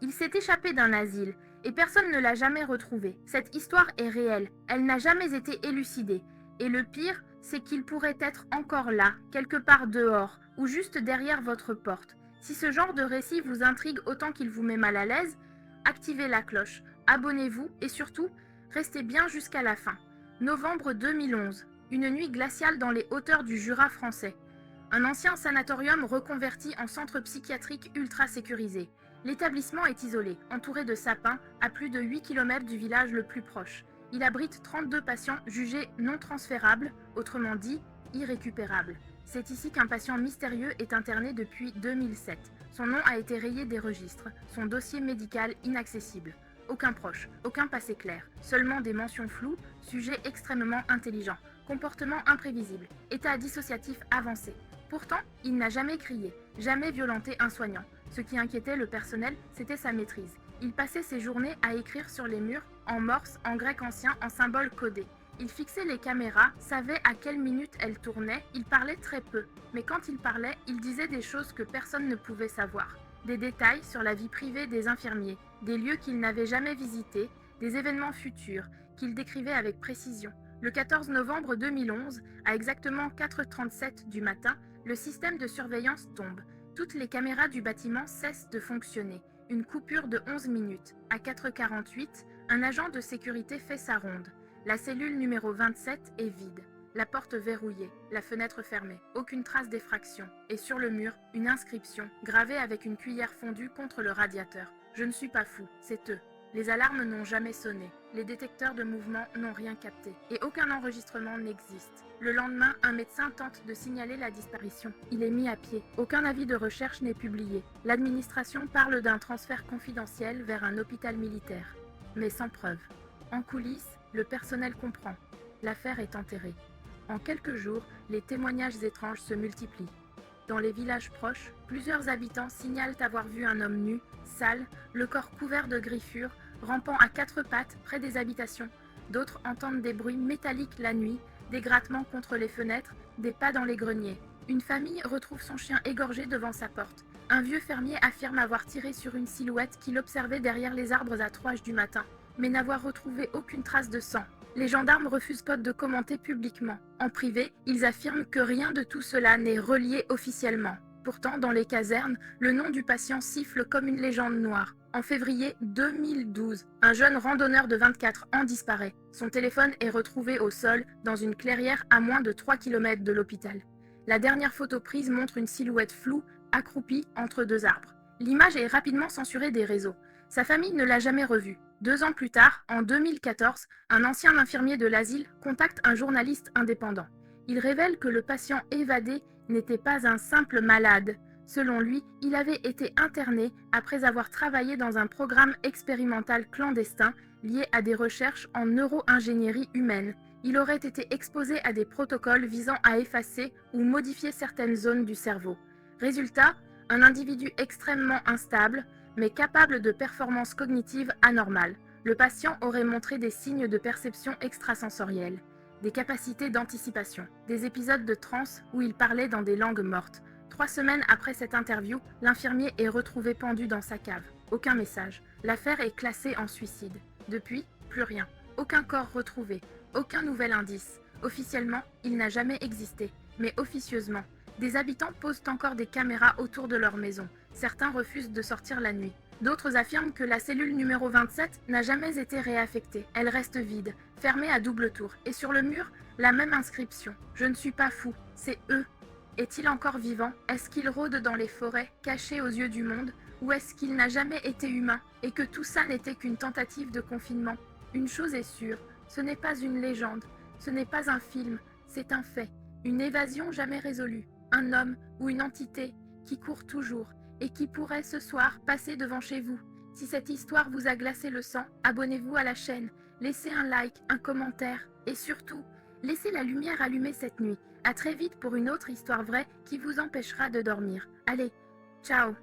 Il s'est échappé d'un asile, et personne ne l'a jamais retrouvé. Cette histoire est réelle, elle n'a jamais été élucidée. Et le pire, c'est qu'il pourrait être encore là, quelque part dehors, ou juste derrière votre porte. Si ce genre de récit vous intrigue autant qu'il vous met mal à l'aise, activez la cloche, abonnez-vous et surtout, restez bien jusqu'à la fin. Novembre 2011, une nuit glaciale dans les hauteurs du Jura français. Un ancien sanatorium reconverti en centre psychiatrique ultra sécurisé. L'établissement est isolé, entouré de sapins, à plus de 8 km du village le plus proche. Il abrite 32 patients jugés non transférables, autrement dit, irrécupérables. C'est ici qu'un patient mystérieux est interné depuis 2007. Son nom a été rayé des registres, son dossier médical inaccessible. Aucun proche, aucun passé clair, seulement des mentions floues, sujet extrêmement intelligent, comportement imprévisible, état dissociatif avancé. Pourtant, il n'a jamais crié, jamais violenté un soignant. Ce qui inquiétait le personnel, c'était sa maîtrise. Il passait ses journées à écrire sur les murs, en morse, en grec ancien, en symboles codés. Il fixait les caméras, savait à quelle minute elles tournaient, il parlait très peu. Mais quand il parlait, il disait des choses que personne ne pouvait savoir. Des détails sur la vie privée des infirmiers, des lieux qu'il n'avait jamais visités, des événements futurs, qu'il décrivait avec précision. Le 14 novembre 2011, à exactement 4h37 du matin, le système de surveillance tombe. Toutes les caméras du bâtiment cessent de fonctionner. Une coupure de 11 minutes. À 4h48, un agent de sécurité fait sa ronde. La cellule numéro 27 est vide. La porte verrouillée, la fenêtre fermée. Aucune trace d'effraction. Et sur le mur, une inscription, gravée avec une cuillère fondue contre le radiateur. Je ne suis pas fou, c'est eux. Les alarmes n'ont jamais sonné, les détecteurs de mouvement n'ont rien capté, et aucun enregistrement n'existe. Le lendemain, un médecin tente de signaler la disparition. Il est mis à pied. Aucun avis de recherche n'est publié. L'administration parle d'un transfert confidentiel vers un hôpital militaire, mais sans preuve. En coulisses, le personnel comprend. L'affaire est enterrée. En quelques jours, les témoignages étranges se multiplient. Dans les villages proches, plusieurs habitants signalent avoir vu un homme nu, sale, le corps couvert de griffures, rampant à quatre pattes près des habitations. D'autres entendent des bruits métalliques la nuit, des grattements contre les fenêtres, des pas dans les greniers. Une famille retrouve son chien égorgé devant sa porte. Un vieux fermier affirme avoir tiré sur une silhouette qu'il observait derrière les arbres à 3h du matin, mais n'avoir retrouvé aucune trace de sang. Les gendarmes refusent de commenter publiquement. En privé, ils affirment que rien de tout cela n'est relié officiellement. Pourtant, dans les casernes, le nom du patient siffle comme une légende noire. En février 2012, un jeune randonneur de 24 ans disparaît. Son téléphone est retrouvé au sol, dans une clairière à moins de 3 km de l'hôpital. La dernière photo prise montre une silhouette floue, accroupie entre deux arbres. L'image est rapidement censurée des réseaux. Sa famille ne l'a jamais revu. 2 ans plus tard, en 2014, un ancien infirmier de l'asile contacte un journaliste indépendant. Il révèle que le patient évadé n'était pas un simple malade. Selon lui, il avait été interné après avoir travaillé dans un programme expérimental clandestin lié à des recherches en neuro-ingénierie humaine. Il aurait été exposé à des protocoles visant à effacer ou modifier certaines zones du cerveau. Résultat, un individu extrêmement instable, mais capable de performances cognitives anormales. Le patient aurait montré des signes de perception extrasensorielle, des capacités d'anticipation, des épisodes de transe où il parlait dans des langues mortes. 3 semaines après cette interview, l'infirmier est retrouvé pendu dans sa cave. Aucun message. L'affaire est classée en suicide. Depuis, plus rien. Aucun corps retrouvé. Aucun nouvel indice. Officiellement, il n'a jamais existé. Mais officieusement, des habitants posent encore des caméras autour de leur maison. Certains refusent de sortir la nuit. D'autres affirment que la cellule numéro 27 n'a jamais été réaffectée. Elle reste vide, fermée à double tour. Et sur le mur, la même inscription. Je ne suis pas fou, c'est eux. Est-il encore vivant? Est-ce qu'il rôde dans les forêts, caché aux yeux du monde? Ou est-ce qu'il n'a jamais été humain et que tout ça n'était qu'une tentative de confinement? Une chose est sûre, ce n'est pas une légende, ce n'est pas un film, c'est un fait. Une évasion jamais résolue. Un homme ou une entité qui court toujours et qui pourrait ce soir passer devant chez vous. Si cette histoire vous a glacé le sang, abonnez-vous à la chaîne, laissez un like, un commentaire et surtout, laissez la lumière allumée cette nuit. À très vite pour une autre histoire vraie qui vous empêchera de dormir. Allez, ciao!